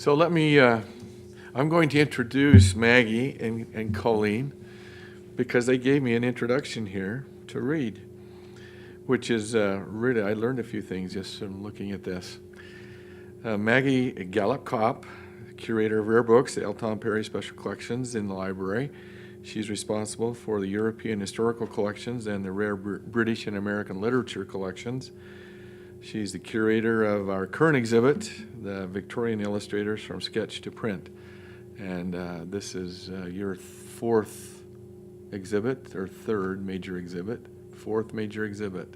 So I'm going to introduce Maggie and Kohleen because they gave me an introduction here to read, which is really, I learned a few things just from looking at this. Maggie Kopp, curator of rare books, the L. Tom Perry Special Collections in the library. She's responsible for the European historical collections and the rare British and American literature collections. She's the curator of our current exhibit, the Victorian Illustrators from Sketch to Print. And this is your fourth exhibit, or third major exhibit, fourth major exhibit.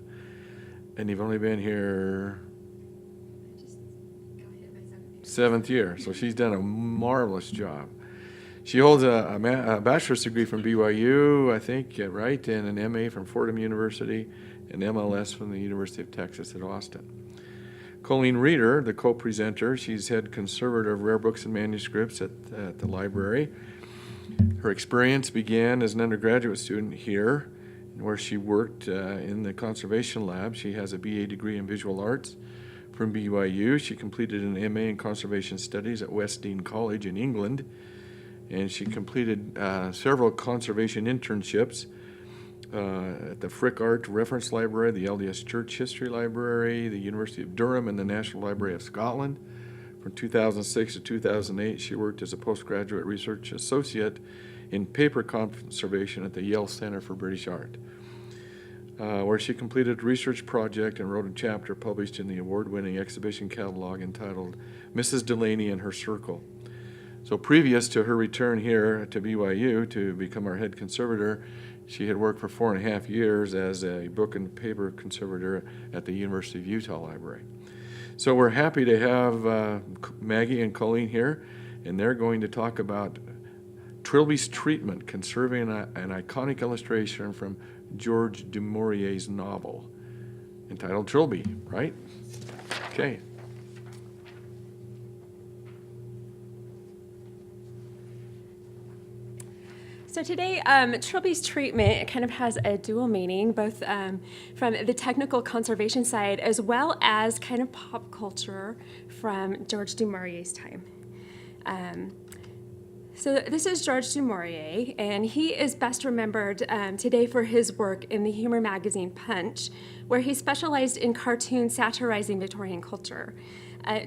And you've only been here seventh year, so she's done a marvelous job. She holds a bachelor's degree from BYU, I think, right, and an MA from Fordham University, and MLS from the University of Texas at Austin. Kohleen Reeder, the co-presenter, she's head conservator of rare books and manuscripts at the library. Her experience began as an undergraduate student here, where she worked in the conservation lab. She has a BA degree in visual arts from BYU. She completed an MA in conservation studies at West Dean College in England, and she completed several conservation internships at the Frick Art Reference Library, the LDS Church History Library, the University of Durham, and the National Library of Scotland. From 2006 to 2008, she worked as a postgraduate research associate in paper conservation at the Yale Center for British Art, where she completed a research project and wrote a chapter published in the award-winning exhibition catalog entitled Mrs. Delaney and Her Circle. So previous to her return here to BYU to become our head conservator, she had worked for 4.5 years as a book and paper conservator at the University of Utah Library. So we're happy to have Maggie and Kohleen here, and they're going to talk about Trilby's Treatment, Conserving an Iconic Illustration from George du Maurier's novel, entitled Trilby, right? Okay. So today, Trilby's Treatment kind of has a dual meaning, both from the technical conservation side as well as kind of pop culture from George du Maurier's time. So this is George du Maurier, and he is best remembered today for his work in the humor magazine Punch, where he specialized in cartoons satirizing Victorian culture.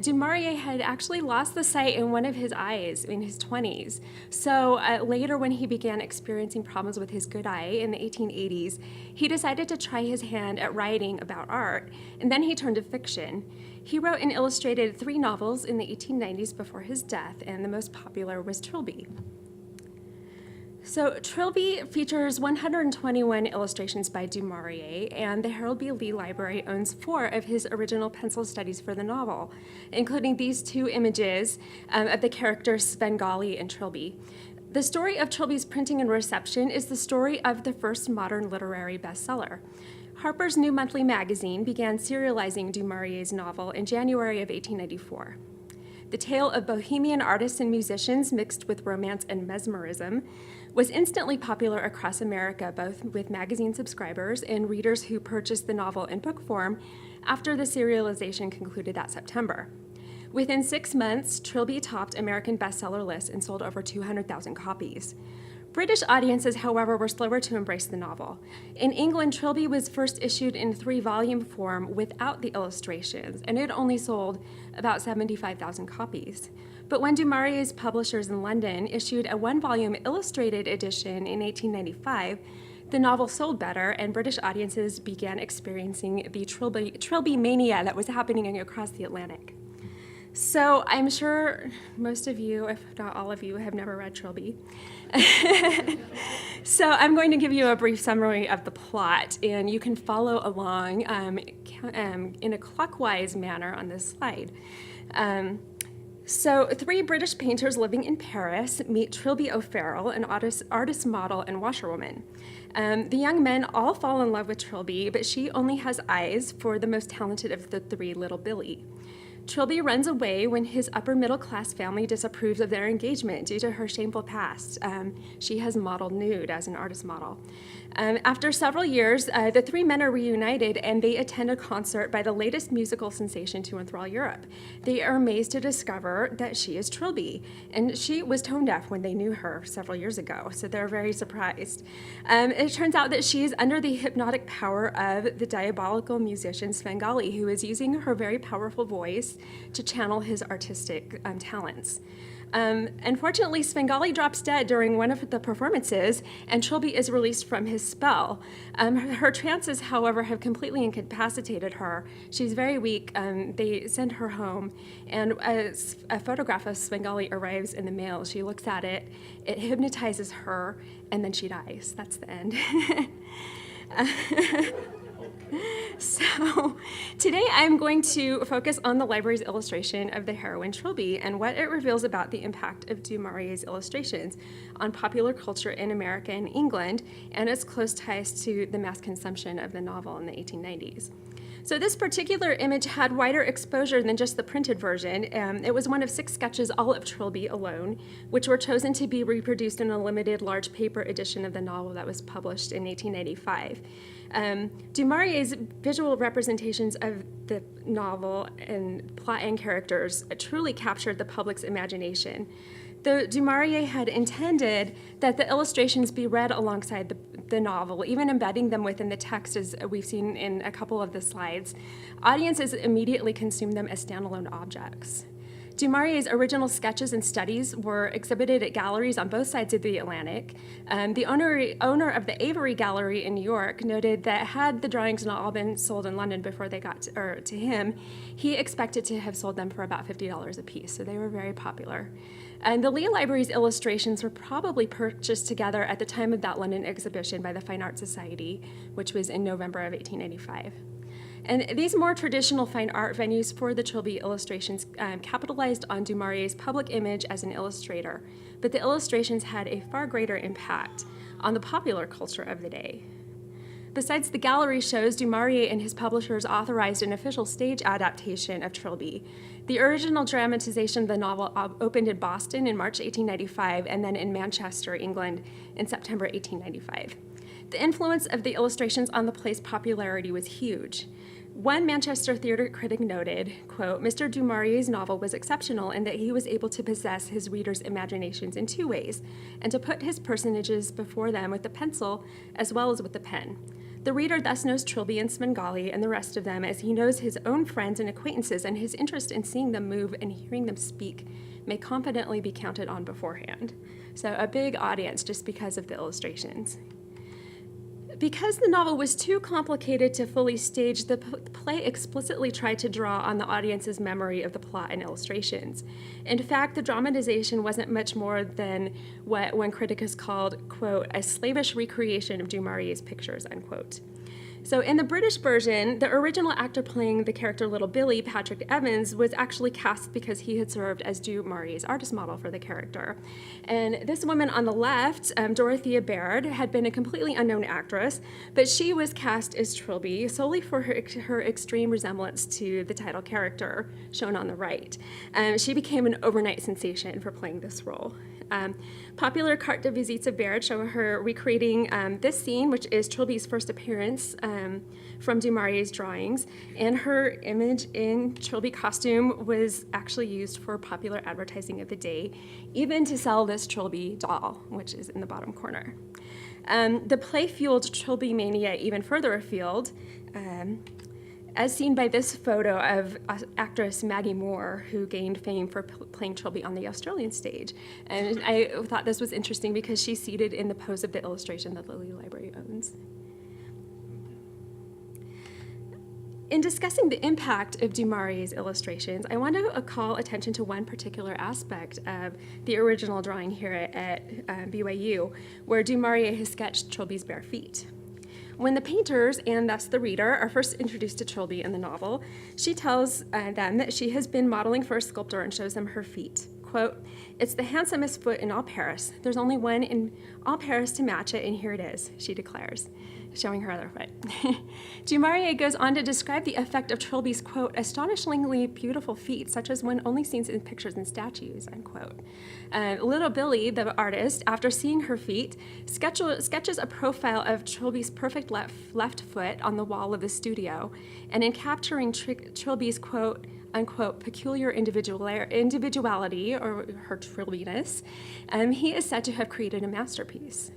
Du Maurier had actually lost the sight in one of his eyes in his 20s. So later, when he began experiencing problems with his good eye in the 1880s, he decided to try his hand at writing about art, and then he turned to fiction. He wrote and illustrated 3 novels in the 1890s before his death, and the most popular was Trilby. So Trilby features 121 illustrations by du Maurier, and the Harold B. Lee Library owns 4 of his original pencil studies for the novel, including these 2 images of the characters Svengali and Trilby. The story of Trilby's printing and reception is the story of the first modern literary bestseller. Harper's New Monthly Magazine began serializing du Maurier's novel in January of 1894. The tale of bohemian artists and musicians mixed with romance and mesmerism was instantly popular across America, both with magazine subscribers and readers who purchased the novel in book form after the serialization concluded that September. Within 6 months, Trilby topped American bestseller lists and sold over 200,000 copies. British audiences, however, were slower to embrace the novel. In England, Trilby was first issued in 3-volume form without the illustrations, and it only sold about 75,000 copies. But when du Maurier's publishers in London issued a 1-volume illustrated edition in 1895, the novel sold better, and British audiences began experiencing the Trilby mania that was happening across the Atlantic. So I'm sure most of you, if not all of you, have never read Trilby. So I'm going to give you a brief summary of the plot, and you can follow along in a clockwise manner on this slide. So 3 British painters living in Paris meet Trilby O'Farrell, an artist model and washerwoman. The young men all fall in love with Trilby, but she only has eyes for the most talented of the 3, little Billy. Trilby runs away when his upper middle class family disapproves of their engagement due to her shameful past. She has modeled nude as an artist model. After several years, the three men are reunited and they attend a concert by the latest musical sensation to enthrall Europe. They are amazed to discover that she is Trilby, and she was tone deaf when they knew her several years ago, so they're very surprised. It turns out that she is under the hypnotic power of the diabolical musician Svengali, who is using her very powerful voice to channel his artistic talents. Unfortunately, Svengali drops dead during one of the performances, and Trilby is released from his spell. Her trances, however, have completely incapacitated her. She's very weak. They send her home, and as a photograph of Svengali arrives in the mail, she looks at it, it hypnotizes her, and then she dies. That's the end. So today I'm going to focus on the library's illustration of the heroine Trilby and what it reveals about the impact of du Maurier's illustrations on popular culture in America and England and its close ties to the mass consumption of the novel in the 1890s. So this particular image had wider exposure than just the printed version. It was one of 6 sketches, all of Trilby alone, which were chosen to be reproduced in a limited large paper edition of the novel that was published in 1895. Du Maurier's visual representations of the novel and plot and characters truly captured the public's imagination. Though Du Maurier had intended that the illustrations be read alongside the novel, even embedding them within the text, as we've seen in a couple of the slides, audiences immediately consumed them as standalone objects. Du Maurier's original sketches and studies were exhibited at galleries on both sides of the Atlantic. The owner of the Avery Gallery in New York noted that had the drawings not all been sold in London before they got to him, he expected to have sold them for about $50 a piece, so they were very popular. And the Lee Library's illustrations were probably purchased together at the time of that London exhibition by the Fine Art Society, which was in November of 1885. And these more traditional fine art venues for the Trilby illustrations capitalized on Du Maurier's public image as an illustrator, but the illustrations had a far greater impact on the popular culture of the day. Besides the gallery shows, Du Maurier and his publishers authorized an official stage adaptation of Trilby. The original dramatization of the novel opened in Boston in March 1895 and then in Manchester, England in September 1895. The influence of the illustrations on the play's popularity was huge. One Manchester theater critic noted, quote, "Mr. Du Maurier's novel was exceptional in that he was able to possess his readers' imaginations in 2 ways, and to put his personages before them with the pencil as well as with the pen. The reader thus knows Trilby and Svengali and the rest of them as he knows his own friends and acquaintances, and his interest in seeing them move and hearing them speak may confidently be counted on beforehand." So a big audience just because of the illustrations. Because the novel was too complicated to fully stage, the play explicitly tried to draw on the audience's memory of the plot and illustrations. In fact, the dramatization wasn't much more than what one critic has called, quote, "a slavish recreation of Du Maurier's pictures," unquote. So in the British version, the original actor playing the character Little Billy, Patrick Evans, was actually cast because he had served as Du Maurier's artist model for the character. And this woman on the left, Dorothea Baird, had been a completely unknown actress, but she was cast as Trilby solely for her extreme resemblance to the title character shown on the right. She became an overnight sensation for playing this role. Popular carte de visites of Baird show her recreating this scene, which is Trilby's first appearance from Du Maurier's drawings, and her image in Trilby costume was actually used for popular advertising of the day, even to sell this Trilby doll, which is in the bottom corner. The play fueled Trilby mania even further afield, as seen by this photo of actress Maggie Moore, who gained fame for playing Trilby on the Australian stage. And I thought this was interesting because she's seated in the pose of the illustration that the Lee Library owns. In discussing the impact of Du Maurier's illustrations, I want to call attention to one particular aspect of the original drawing here at BYU, where Du Maurier has sketched Trilby's bare feet. When the painters, and thus the reader, are first introduced to Trilby in the novel, she tells them that she has been modeling for a sculptor and shows them her feet. quote, "It's the handsomest foot in all Paris. There's only one in all Paris to match it, and here it is," she declares, showing her other foot. Du Maurier goes on to describe the effect of Trilby's, quote, "astonishingly beautiful feet, such as one only sees in pictures and statues," unquote. Little Billy, the artist, after seeing her feet, sketches a profile of Trilby's perfect left foot on the wall of the studio, and in capturing Trilby's, quote, unquote, peculiar individuality, or her Trilbiness, he is said to have created a masterpiece.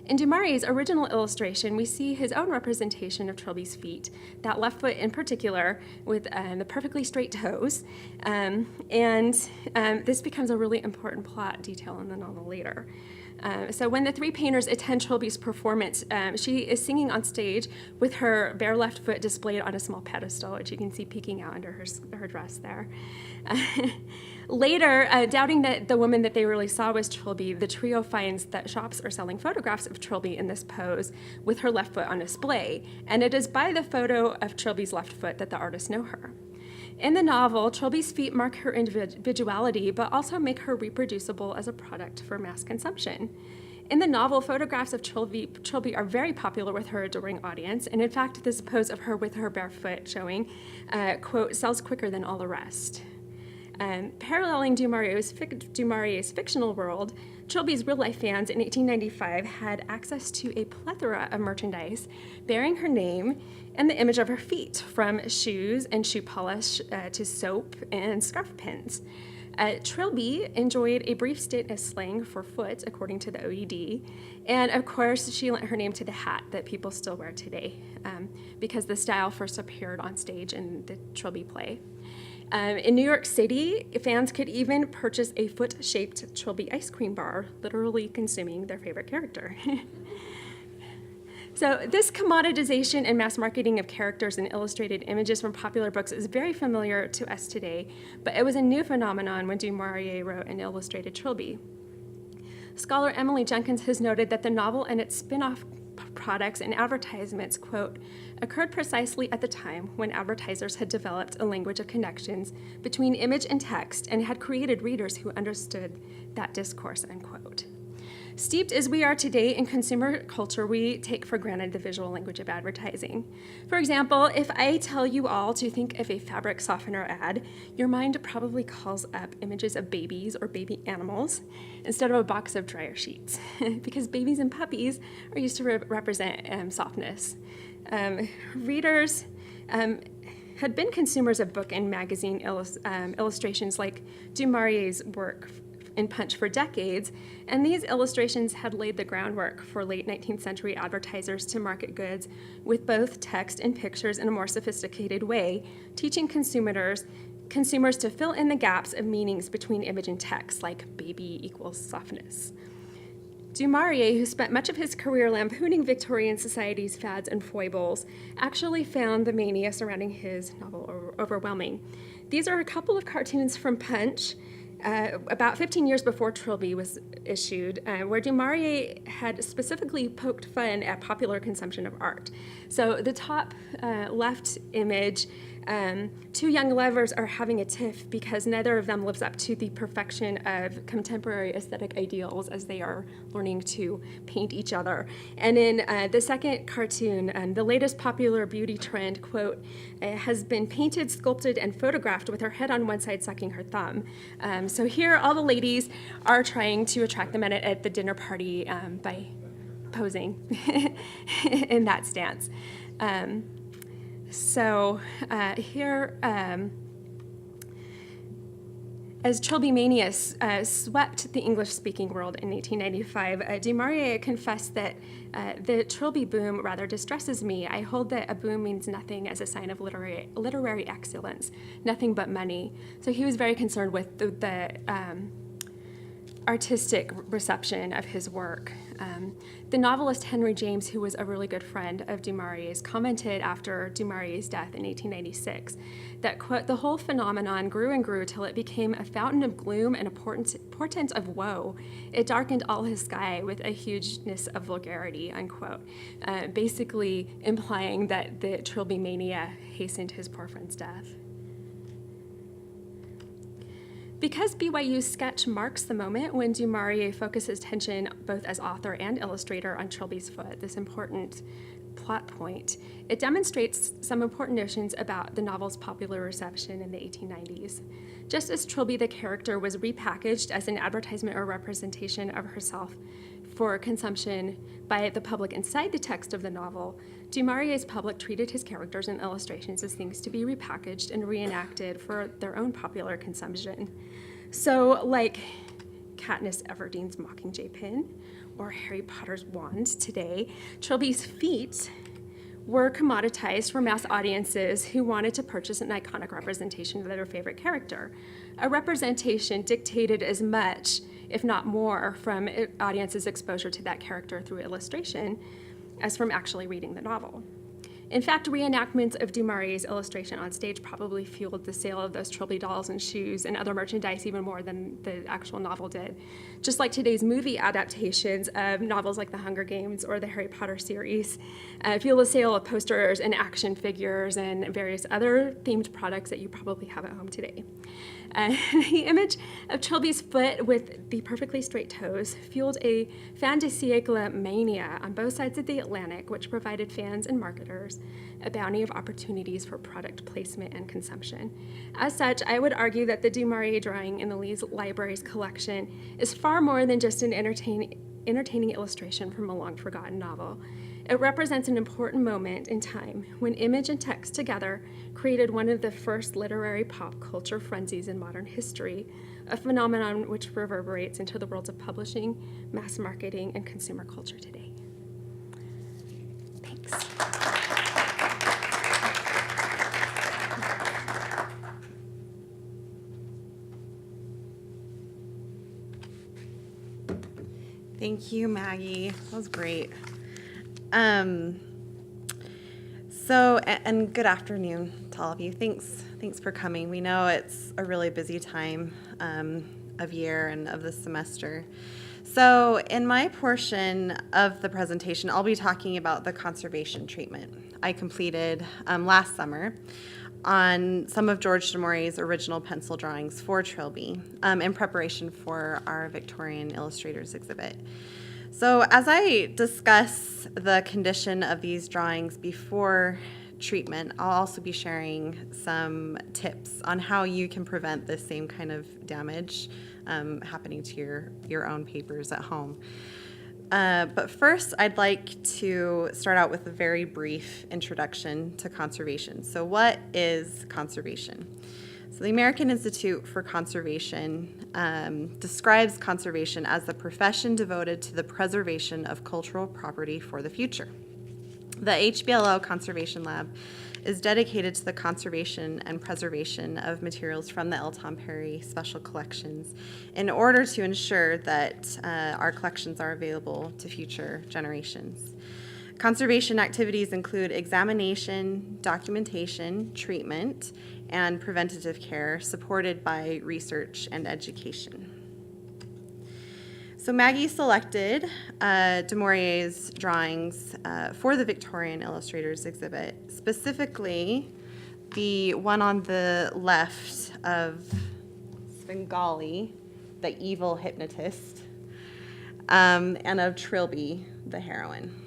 In Du Maurier's original illustration, we see his own representation of Trilby's feet, that left foot in particular, with the perfectly straight toes, and this becomes a really important plot detail in the novel later. So when the three painters attend Trilby's performance, she is singing on stage with her bare left foot displayed on a small pedestal, which you can see peeking out under her dress there. Later, doubting that the woman that they really saw was Trilby, the trio finds that shops are selling photographs of Trilby in this pose with her left foot on display, and it is by the photo of Trilby's left foot that the artists know her. In the novel, Trilby's feet mark her individuality, but also make her reproducible as a product for mass consumption. In the novel, photographs of Trilby are very popular with her adoring audience, and in fact, this pose of her with her bare foot showing, quote, sells quicker than all the rest. Paralleling Du Maurier's fictional world, Trilby's real-life fans in 1895 had access to a plethora of merchandise bearing her name and the image of her feet, from shoes and shoe polish to soap and scarf pins. Trilby enjoyed a brief stint as slang for foot, according to the OED, and of course, she lent her name to the hat that people still wear today, because the style first appeared on stage in the Trilby play. In New York City, fans could even purchase a foot-shaped Trilby ice cream bar, literally consuming their favorite character. So this commoditization and mass marketing of characters and illustrated images from popular books is very familiar to us today, but it was a new phenomenon when Du Maurier wrote and illustrated Trilby. Scholar Emily Jenkins has noted that the novel and its spin-off products and advertisements, quote, occurred precisely at the time when advertisers had developed a language of connections between image and text and had created readers who understood that discourse, unquote. Steeped as we are today in consumer culture, we take for granted the visual language of advertising. For example, if I tell you all to think of a fabric softener ad, your mind probably calls up images of babies or baby animals instead of a box of dryer sheets, because babies and puppies are used to represent softness. Readers had been consumers of book and magazine illustrations like Du Maurier's work in Punch for decades, and these illustrations had laid the groundwork for late 19th century advertisers to market goods with both text and pictures in a more sophisticated way, teaching consumers to fill in the gaps of meanings between image and text, like baby equals softness. Du Maurier, who spent much of his career lampooning Victorian society's fads and foibles, actually found the mania surrounding his novel overwhelming. These are a couple of cartoons from Punch, about 15 years before Trilby was issued, where Du Maurier had specifically poked fun at popular consumption of art. So the top left image, two young lovers are having a tiff because neither of them lives up to the perfection of contemporary aesthetic ideals as they are learning to paint each other. And in the second cartoon, the latest popular beauty trend, quote, has been painted, sculpted, and photographed with her head on one side sucking her thumb. So here all the ladies are trying to attract the men at the dinner party by posing in that stance. Here, as Trilby mania swept the English-speaking world in 1895, Du Maurier confessed that the Trilby boom rather distresses me. I hold that a boom means nothing as a sign of literary excellence, nothing but money. So he was very concerned with the artistic reception of his work. The novelist Henry James, who was a really good friend of Du Maurier's, commented after Du Maurier's death in 1896 that, quote, the whole phenomenon grew and grew till it became a fountain of gloom and a portent of woe. It darkened all his sky with a hugeness of vulgarity, unquote, basically implying that the Trilby mania hastened his poor friend's death. Because BYU's sketch marks the moment when du Maurier focuses attention both as author and illustrator on Trilby's Foot, this important plot point, it demonstrates some important notions about the novel's popular reception in the 1890s. Just as Trilby the character was repackaged as an advertisement or representation of herself for consumption by the public inside the text of the novel, du Maurier's public treated his characters and illustrations as things to be repackaged and reenacted for their own popular consumption. So, like Katniss Everdeen's Mockingjay pin or Harry Potter's wand today, Trilby's feet were commoditized for mass audiences who wanted to purchase an iconic representation of their favorite character. A representation dictated as much, if not more, from audiences' exposure to that character through illustration as from actually reading the novel. In fact, reenactments of du Maurier's illustration on stage probably fueled the sale of those Trilby dolls and shoes and other merchandise even more than the actual novel did. Just like today's movie adaptations of novels like The Hunger Games or the Harry Potter series, fuel the sale of posters and action figures and various other themed products that you probably have at home today. The image of Trilby's foot with the perfectly straight toes fueled a fin de siècle mania on both sides of the Atlantic, which provided fans and marketers a bounty of opportunities for product placement and consumption. As such, I would argue that the du Maurier drawing in the Lee's Library's collection is far more than just an entertaining illustration from a long-forgotten novel. It represents an important moment in time when image and text together created one of the first literary pop culture frenzies in modern history, a phenomenon which reverberates into the worlds of publishing, mass marketing, and consumer culture today. Thanks. Thank you, Maggie. That was great. And good afternoon to all of you. Thanks for coming. We know it's a really busy time of year and of the semester. So in my portion of the presentation, I'll be talking about the conservation treatment I completed last summer on some of George du Maurier's original pencil drawings for Trilby in preparation for our Victorian Illustrators exhibit. So as I discuss the condition of these drawings before treatment, I'll also be sharing some tips on how you can prevent this same kind of damage happening to your own papers at home. But first, I'd like to start out with a very brief introduction to conservation. So what is conservation? So the American Institute for Conservation describes conservation as the profession devoted to the preservation of cultural property for the future. The HBLO Conservation Lab is dedicated to the conservation and preservation of materials from the L. Tom Perry Special Collections in order to ensure that our collections are available to future generations. Conservation activities include examination, documentation, treatment, and preventative care supported by research and education. So Maggie selected du Maurier's drawings for the Victorian Illustrators exhibit, specifically the one on the left of Svengali, the evil hypnotist, and of Trilby, the heroine.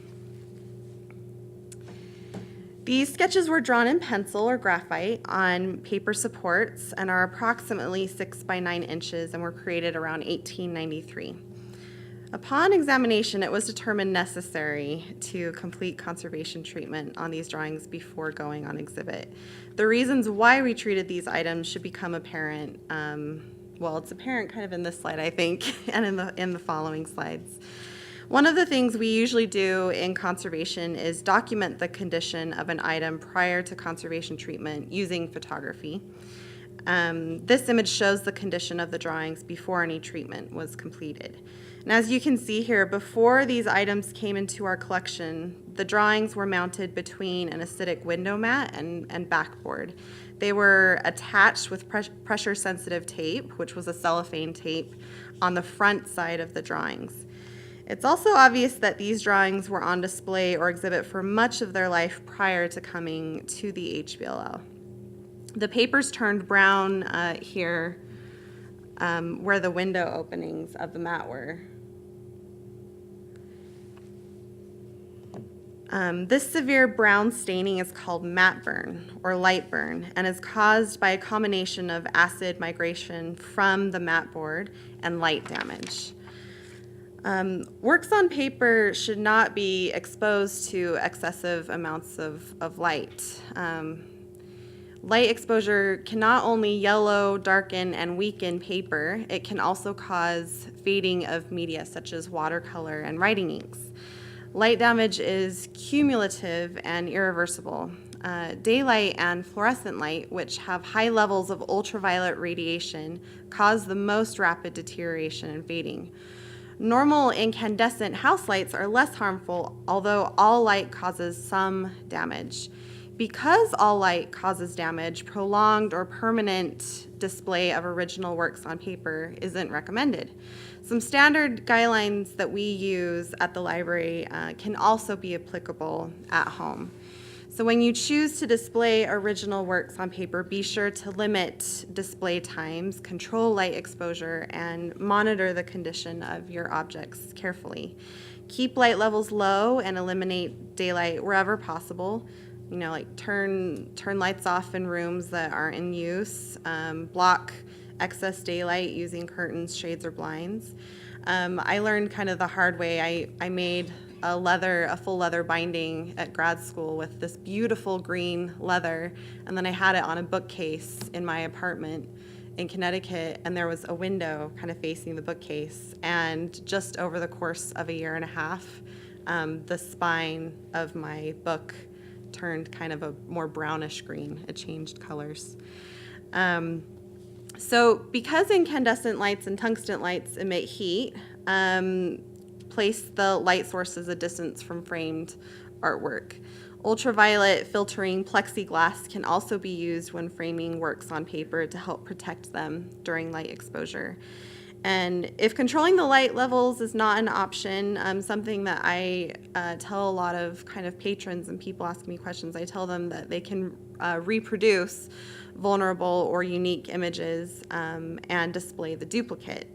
These sketches were drawn in pencil or graphite on paper supports and are approximately 6 by 9 inches and were created around 1893. Upon examination, it was determined necessary to complete conservation treatment on these drawings before going on exhibit. The reasons why we treated these items should become apparent. Well, it's apparent kind of in this slide, I think, and in the following slides. One of the things we usually do in conservation is document the condition of an item prior to conservation treatment using photography. This image shows the condition of the drawings before any treatment was completed. And as you can see here, before these items came into our collection, the drawings were mounted between an acidic window mat and backboard. They were attached with pressure-sensitive tape, which was a cellophane tape, on the front side of the drawings. It's also obvious that these drawings were on display or exhibit for much of their life prior to coming to the HBLL. The papers turned brown here where the window openings of the mat were. This severe brown staining is called matte burn or light burn and is caused by a combination of acid migration from the mat board and light damage. Works on paper should not be exposed to excessive amounts of light. Light exposure can not only yellow, darken, and weaken paper, it can also cause fading of media such as watercolor and writing inks. Light damage is cumulative and irreversible. Daylight and fluorescent light, which have high levels of ultraviolet radiation, cause the most rapid deterioration and fading. Normal incandescent house lights are less harmful, although all light causes some damage. Because all light causes damage, prolonged or permanent display of original works on paper isn't recommended. Some standard guidelines that we use at the library can also be applicable at home. So when you choose to display original works on paper, be sure to limit display times, control light exposure, and monitor the condition of your objects carefully. Keep light levels low and eliminate daylight wherever possible. You know, like turn lights off in rooms that aren't in use, block excess daylight using curtains, shades, or blinds. I learned kind of the hard way. I made a full leather binding at grad school with this beautiful green leather, and then I had it on a bookcase in my apartment in Connecticut, and there was a window kind of facing the bookcase, and just over the course of a year and a half, the spine of my book turned kind of a more brownish green. It changed colors. So because incandescent lights and tungsten lights emit heat, place the light sources a distance from framed artwork. Ultraviolet filtering plexiglass can also be used when framing works on paper to help protect them during light exposure. And if controlling the light levels is not an option, something that I tell a lot of kind of patrons and people asking me questions, I tell them that they can reproduce vulnerable or unique images and display the duplicate.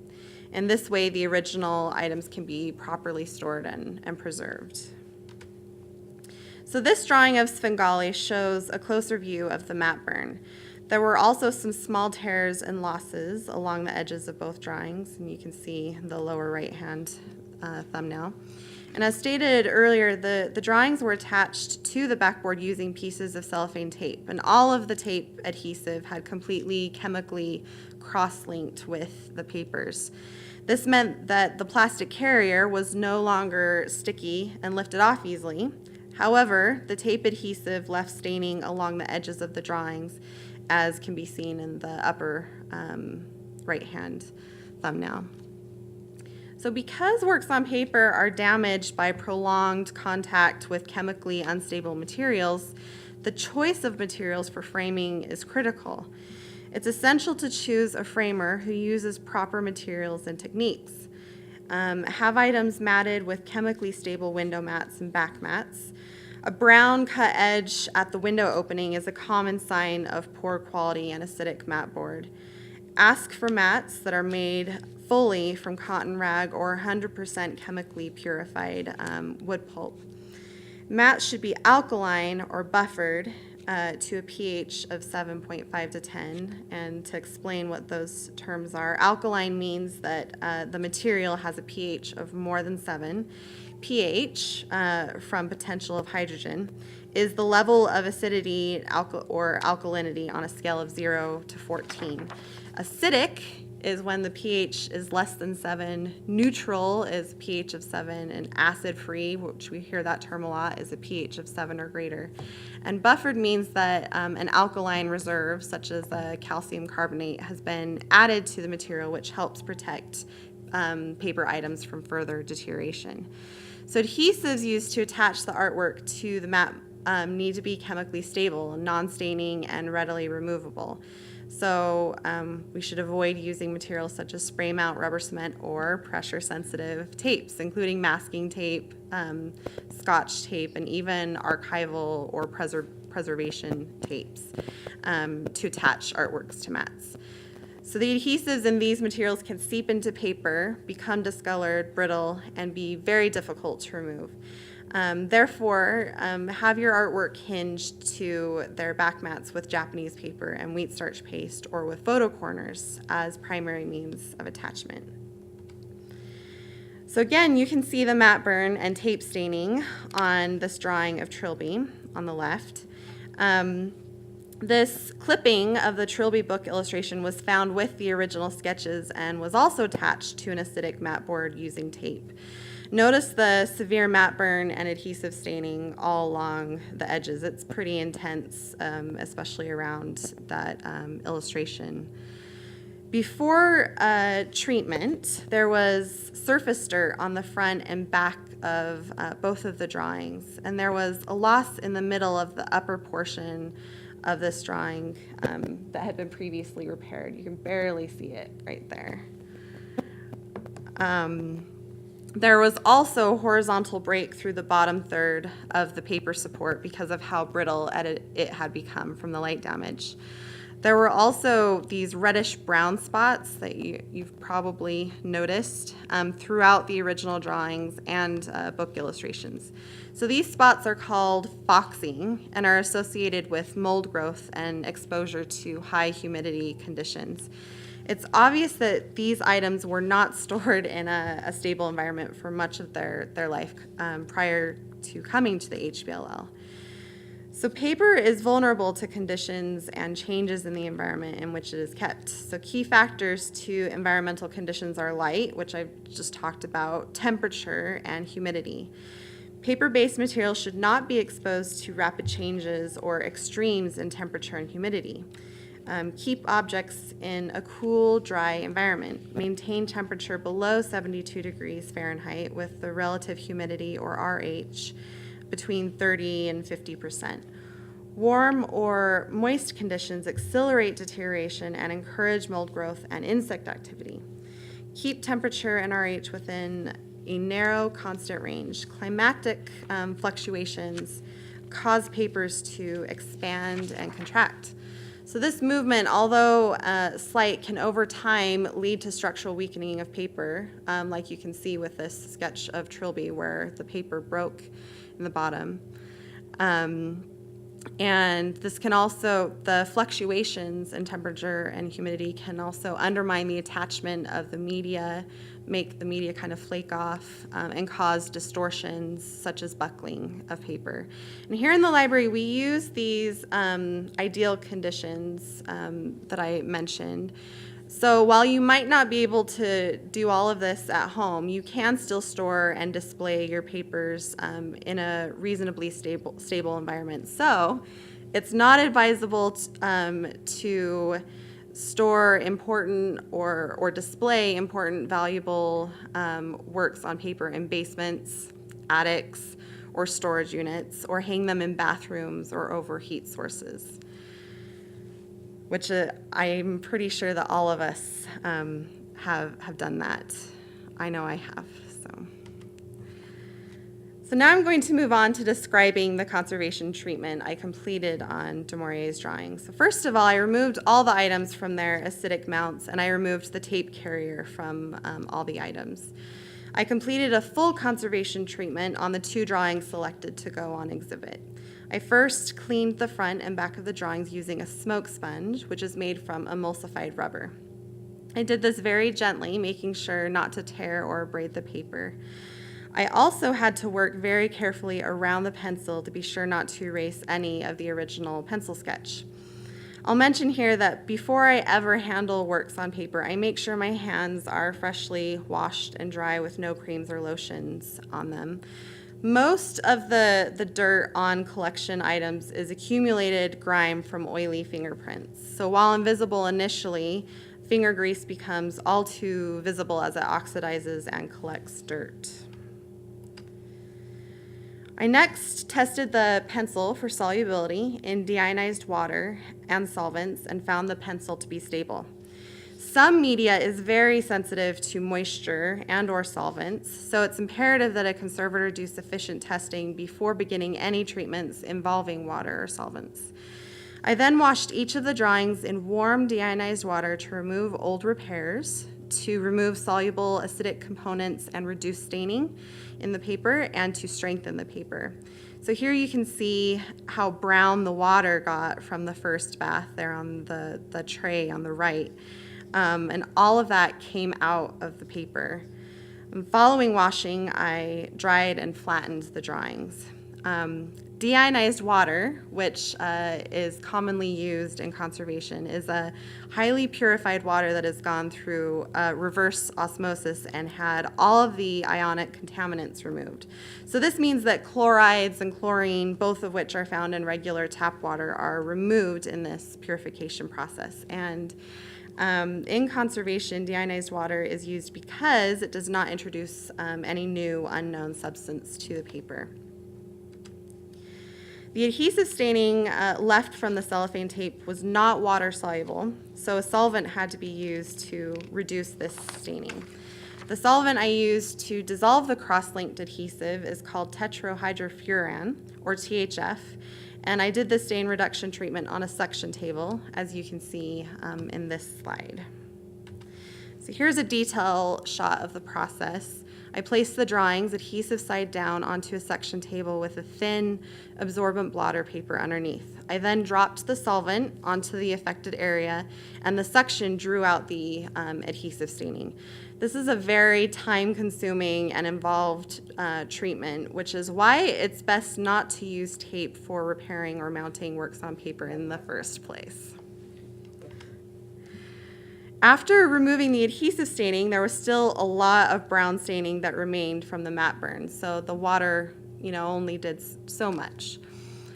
And this way, the original items can be properly stored and preserved. So this drawing of Svengali shows a closer view of the matte burn. There were also some small tears and losses along the edges of both drawings, and you can see the lower right-hand thumbnail. And as stated earlier, the drawings were attached to the backboard using pieces of cellophane tape, and all of the tape adhesive had completely chemically cross-linked with the papers. This meant that the plastic carrier was no longer sticky and lifted off easily. However, the tape adhesive left staining along the edges of the drawings, as can be seen in the upper right-hand thumbnail. So because works on paper are damaged by prolonged contact with chemically unstable materials, the choice of materials for framing is critical. It's essential to choose a framer who uses proper materials and techniques. Have items matted with chemically stable window mats and back mats. A brown cut edge at the window opening is a common sign of poor quality and acidic mat board. Ask for mats that are made fully from cotton rag or 100% chemically purified wood pulp. Mats should be alkaline or buffered to a pH of 7.5 to 10. And to explain what those terms are, alkaline means that the material has a pH of more than 7. pH, from potential of hydrogen, is the level of acidity or alkalinity on a scale of 0 to 14. Acidic is when the pH is less than 7. Neutral is pH of 7, and acid-free, which we hear that term a lot, is a pH of 7 or greater. And buffered means that an alkaline reserve, such as a calcium carbonate, has been added to the material, which helps protect paper items from further deterioration. So adhesives used to attach the artwork to the mat need to be chemically stable, non-staining, and readily removable. So we should avoid using materials such as spray mount rubber cement or pressure-sensitive tapes, including masking tape, scotch tape, and even archival or preservation tapes to attach artworks to mats. So the adhesives in these materials can seep into paper, become discolored, brittle, and be very difficult to remove. Therefore, have your artwork hinged to their back mats with Japanese paper and wheat starch paste, or with photo corners as primary means of attachment. So again, you can see the matte burn and tape staining on this drawing of Trilby on the left. This clipping of the Trilby book illustration was found with the original sketches and was also attached to an acidic matte board using tape. Notice the severe matte burn and adhesive staining all along the edges. It's pretty intense, especially around that illustration. Before treatment, there was surface dirt on the front and back of both of the drawings, and there was a loss in the middle of the upper portion of this drawing that had been previously repaired. You can barely see it right there. There was also a horizontal break through the bottom third of the paper support because of how brittle it had become from the light damage. There were also these reddish-brown spots that you've probably noticed throughout the original drawings and book illustrations. So these spots are called foxing and are associated with mold growth and exposure to high humidity conditions. It's obvious that these items were not stored in a stable environment for much of their life prior to coming to the HBLL. So paper is vulnerable to conditions and changes in the environment in which it is kept. So key factors to environmental conditions are light, which I've just talked about, temperature, and humidity. Paper-based materials should not be exposed to rapid changes or extremes in temperature and humidity. Keep objects in a cool, dry environment. Maintain temperature below 72 degrees Fahrenheit with the relative humidity, or RH, between 30 and 50%. Warm or moist conditions accelerate deterioration and encourage mold growth and insect activity. Keep temperature and RH within a narrow, constant range. Climatic fluctuations cause papers to expand and contract. So this movement, although slight, can over time lead to structural weakening of paper, like you can see with this sketch of Trilby where the paper broke in the bottom. And this can also, the fluctuations in temperature and humidity can also undermine the attachment of the media, make the media kind of flake off, and cause distortions such as buckling of paper. And here in the library, we use these ideal conditions that I mentioned. So while you might not be able to do all of this at home, you can still store and display your papers in a reasonably stable environment. So it's not advisable to store important or display important, valuable works on paper in basements, attics, or storage units, or hang them in bathrooms or over heat sources, which I'm pretty sure that all of us have done that. I know I have. So now I'm going to move on to describing the conservation treatment I completed on du Maurier's drawings. So first of all, I removed all the items from their acidic mounts, and I removed the tape carrier from all the items. I completed a full conservation treatment on the 2 drawings selected to go on exhibit. I first cleaned the front and back of the drawings using a smoke sponge, which is made from emulsified rubber. I did this very gently, making sure not to tear or abrade the paper. I also had to work very carefully around the pencil to be sure not to erase any of the original pencil sketch. I'll mention here that before I ever handle works on paper, I make sure my hands are freshly washed and dry with no creams or lotions on them. Most of the dirt on collection items is accumulated grime from oily fingerprints. So while invisible initially, finger grease becomes all too visible as it oxidizes and collects dirt. I next tested the pencil for solubility in deionized water and solvents and found the pencil to be stable. Some media is very sensitive to moisture and or solvents, so it's imperative that a conservator do sufficient testing before beginning any treatments involving water or solvents. I then washed each of the drawings in warm deionized water to remove old repairs, to remove soluble acidic components and reduce staining in the paper, and to strengthen the paper. So here you can see how brown the water got from the first bath there on the tray on the right. And all of that came out of the paper. And following washing, I dried and flattened the drawings. Deionized water, which is commonly used in conservation, is a highly purified water that has gone through reverse osmosis and had all of the ionic contaminants removed. So this means that chlorides and chlorine, both of which are found in regular tap water, are removed in this purification process. And in conservation, deionized water is used because it does not introduce any new unknown substance to the paper. The adhesive staining left from the cellophane tape was not water soluble, so a solvent had to be used to reduce this staining. The solvent I used to dissolve the cross-linked adhesive is called tetrahydrofuran, or THF, and I did the stain reduction treatment on a suction table, as you can see in this slide. So here's a detail shot of the process. I placed the drawings adhesive side down onto a suction table with a thin absorbent blotter paper underneath. I then dropped the solvent onto the affected area, and the suction drew out the adhesive staining. This is a very time-consuming and involved treatment, which is why it's best not to use tape for repairing or mounting works on paper in the first place. After removing the adhesive staining, there was still a lot of brown staining that remained from the matte burn, so the water, only did so much.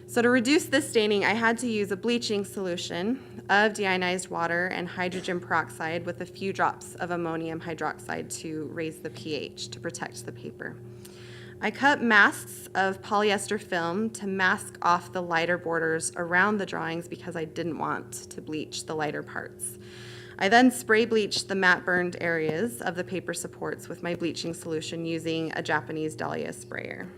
So to reduce this staining, I had to use a bleaching solution of deionized water and hydrogen peroxide with a few drops of ammonium hydroxide to raise the pH to protect the paper. I cut masks of polyester film to mask off the lighter borders around the drawings because I didn't want to bleach the lighter parts. I then spray bleached the matte burned areas of the paper supports with my bleaching solution using a Japanese dahlia sprayer.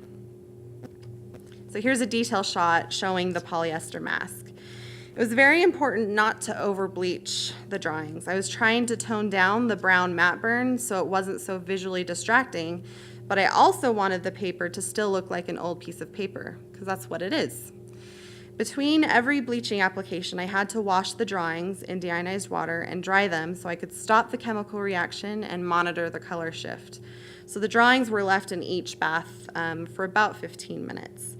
So here's a detail shot showing the polyester mask. It was very important not to over bleach the drawings. I was trying to tone down the brown matte burn so it wasn't so visually distracting, but I also wanted the paper to still look like an old piece of paper, because that's what it is. Between every bleaching application, I had to wash the drawings in deionized water and dry them so I could stop the chemical reaction and monitor the color shift. So the drawings were left in each bath for about 15 minutes.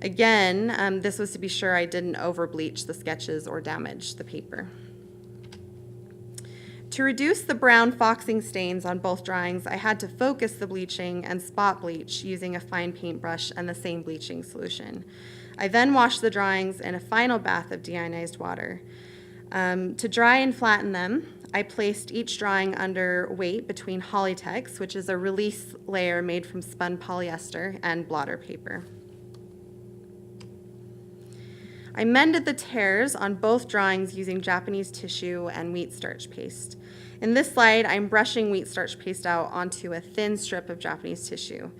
Again, this was to be sure I didn't over bleach the sketches or damage the paper. To reduce the brown foxing stains on both drawings, I had to focus the bleaching and spot bleach using a fine paintbrush and the same bleaching solution. I then washed the drawings in a final bath of deionized water. To dry and flatten them, I placed each drawing under weight between Hollytex, which is a release layer made from spun polyester, and blotter paper. I mended the tears on both drawings using Japanese tissue and wheat starch paste. In this slide, I'm brushing wheat starch paste out onto a thin strip of Japanese tissue.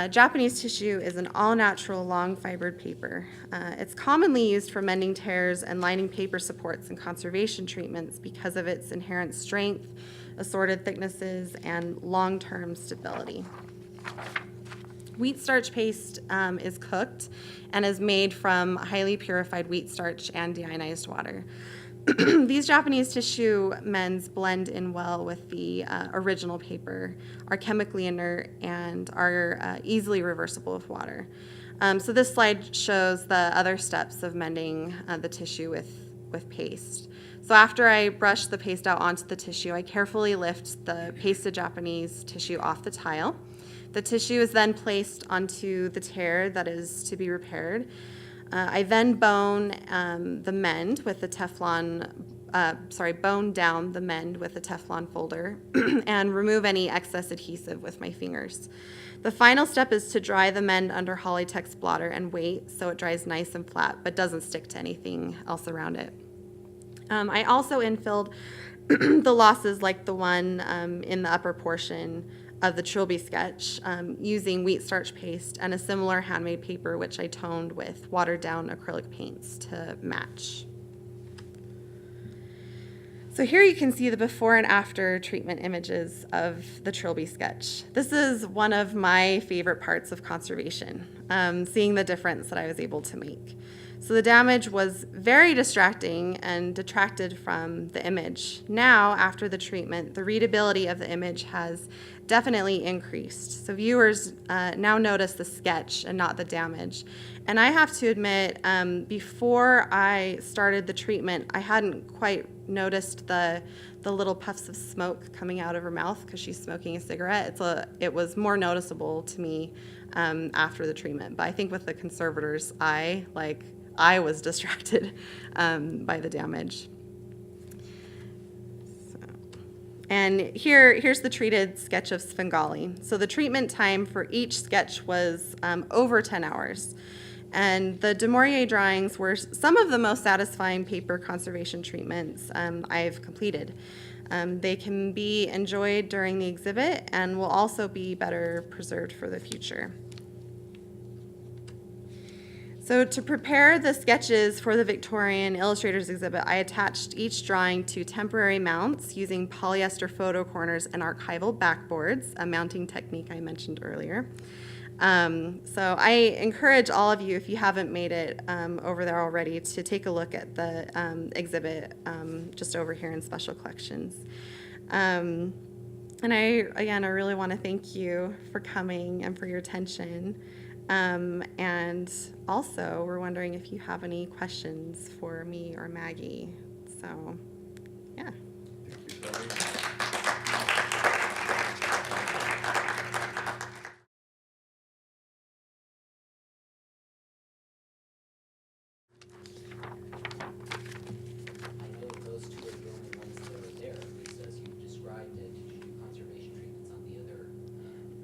Japanese tissue is an all-natural, long-fibered paper. It's commonly used for mending tears and lining paper supports in conservation treatments because of its inherent strength, assorted thicknesses, and long-term stability. Wheat starch paste is cooked and is made from highly purified wheat starch and deionized water. These Japanese tissue mends blend in well with the original paper, are chemically inert, and are easily reversible with water. So this slide shows the other steps of mending the tissue with paste. So after I brush the paste out onto the tissue, I carefully lift the pasted Japanese tissue off the tile. The tissue is then placed onto the tear that is to be repaired. I then bone the mend with the bone down the mend with a Teflon folder and remove any excess adhesive with my fingers. The final step is to dry the mend under Hollytex blotter and wait so it dries nice and flat but doesn't stick to anything else around it. I also infilled the losses like the one in the upper portion of the Trilby sketch using wheat starch paste and a similar handmade paper which I toned with watered down acrylic paints to match. So here you can see the before and after treatment images of the Trilby sketch. This is one of my favorite parts of conservation, seeing the difference that I was able to make. So the damage was very distracting and detracted from the image. Now, after the treatment, the readability of the image has definitely increased. So viewers now notice the sketch and not the damage. And I have to admit, before I started the treatment, I hadn't quite noticed the little puffs of smoke coming out of her mouth because she's smoking a cigarette. It was more noticeable to me after the treatment. But I think with the conservator's eye, I was distracted by the damage. And here's the treated sketch of Svengali. So the treatment time for each sketch was over 10 hours. And the du Maurier drawings were some of the most satisfying paper conservation treatments I've completed. They can be enjoyed during the exhibit and will also be better preserved for the future. So to prepare the sketches for the Victorian Illustrators exhibit, I attached each drawing to temporary mounts using polyester photo corners and archival backboards, a mounting technique I mentioned earlier. So I encourage all of you, if you haven't made it over there already, to take a look at the exhibit just over here in Special Collections. And I really want to thank you for coming and for your attention. And also, we're wondering if you have any questions for me or Maggie. So, yeah.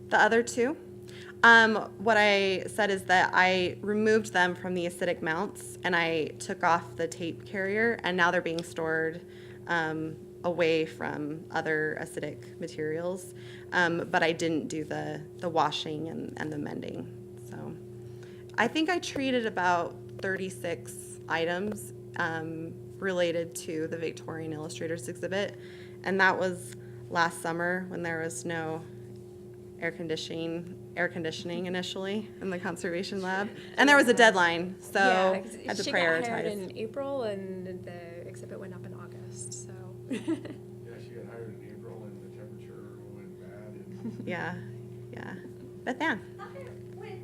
The other two? What I said is that I removed them from the acidic mounts and I took off the tape carrier, and now they're being stored away from other acidic materials. But I didn't do the washing and the mending. So I think I treated about 36 items related to the Victorian Illustrators exhibit, and that was last summer when there was no air conditioning initially in the conservation lab, and there was a deadline, so I had to she prioritize. got hired in April, and the exhibit went up in August. So Yeah, she got hired in April, and the temperature went bad. Yeah. Beth Ann. When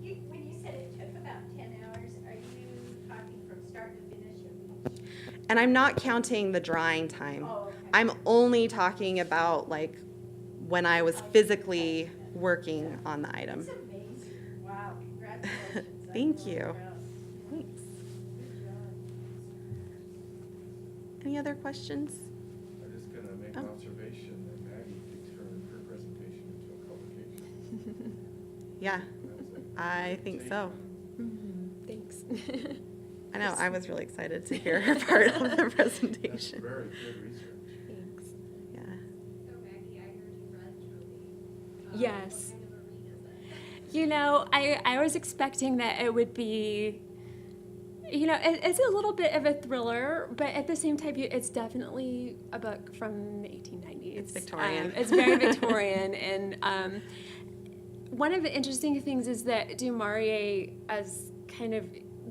you said it took about 10 hours, are you talking from start to finish? And I'm not counting the drying time. Oh, okay. I'm only talking about when I was physically working on the item. That's amazing. Wow, congratulations. Thank you. Thanks. Any other questions? I'm just going to make an observation that Maggie takes her presentation into a publication. Yeah, I think so. thanks. I know, I was really excited to hear her part of the That's presentation. very good research. Thanks. Yeah. So Maggie, I heard you read Trilby. Yes. What kind of a read is it? You know, I was expecting that it would be, it's a little bit of a thriller, but at the same time, it's definitely a book from the 1890s. It's Victorian. It's very Victorian, and one of the interesting things is that du Maurier, as kind of,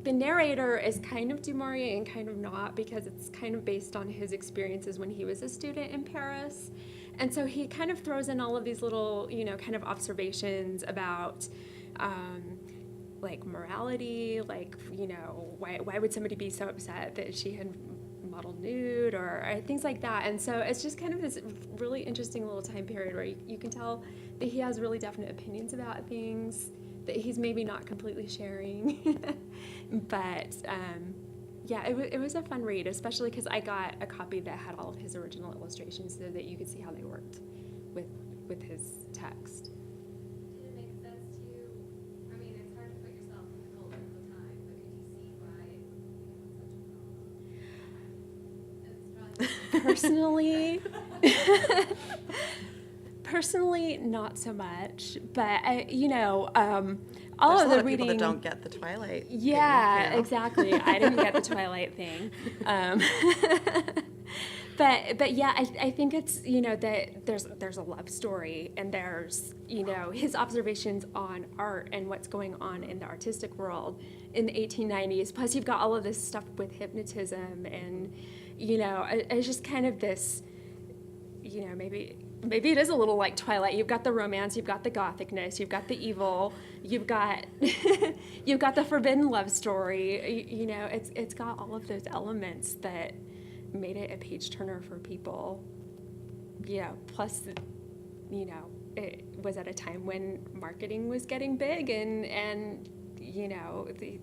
the narrator is kind of du Maurier and kind of not, because it's kind of based on his experiences when he was a student in Paris. And so he kind of throws in all of these little, kind of observations about, morality, why would somebody be so upset that she had modeled nude or things like that. And so it's just kind of this really interesting little time period where you can tell that he has really definite opinions about things that he's maybe not completely sharing. But it was a fun read, especially because I got a copy that had all of his original illustrations so that you could see how they worked with his text. Did it make sense to you? I mean, it's hard to put yourself in the culture of the time, but could you see why it would become such a phenomenon? Personally, not so much, but all There's of a the lot of reading. people that don't get the Twilight. thing, Yeah, you know? exactly. I didn't get the Twilight thing. But yeah, I think it's, that there's a love story, and there's, his observations on art and what's going on in the artistic world in the 1890s. Plus, you've got all of this stuff with hypnotism, and, it's just kind of this, maybe it is a little like Twilight. You've got the romance, you've got the gothicness, you've got the evil, you've got you've got the forbidden love story. It's got all of those elements that made it a page turner for people. Plus, it was at a time when marketing was getting big, and the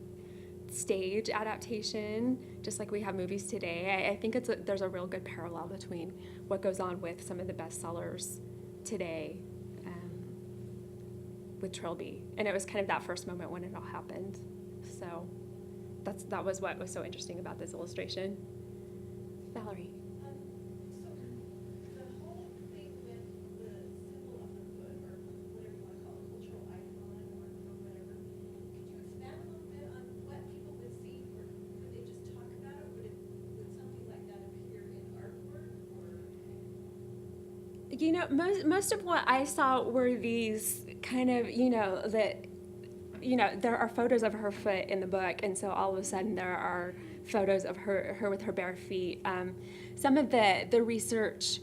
stage adaptation, just like we have movies today. I think there's a real good parallel between what goes on with some of the bestsellers today, with Trilby, and it was kind of that first moment when it all happened. So that was what was so interesting about this illustration. Valerie. So the whole thing with the symbol of the foot, or whatever you want to call it, cultural icon or whatever, could you expand a little bit on what people would see? Or would they just talk about it? Would something like that appear in artwork? Or Most of what I saw were these kind of, there are photos of her foot in the book, and so all of a sudden there are photos of her with her bare feet. Some of the research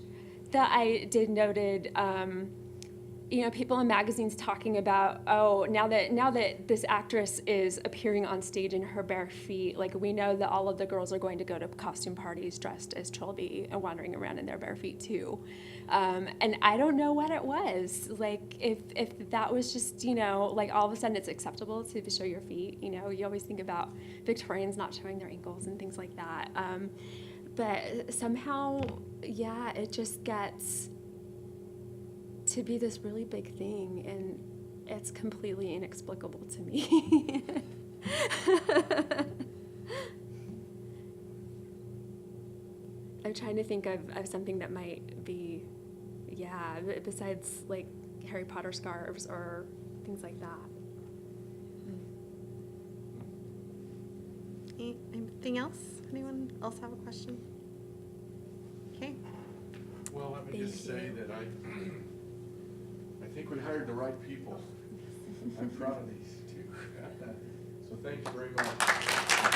that I did noted, people in magazines talking about, now that this actress is appearing on stage in her bare feet, like, we know that all of the girls are going to go to costume parties dressed as Trilby and wandering around in their bare feet too. And I don't know what it was, like, if that was just, like, all of a sudden it's acceptable to show your feet. You always think about Victorians not showing their ankles and things like that. But somehow, yeah, it just gets to be this really big thing, and it's completely inexplicable to me. I'm trying to think of something that might be, besides like Harry Potter scarves or things like that. Anything else? Anyone else have a question? Okay. Well, let me Thank just say you. that I think we hired the right people. I'm proud of these two. So thank you very much.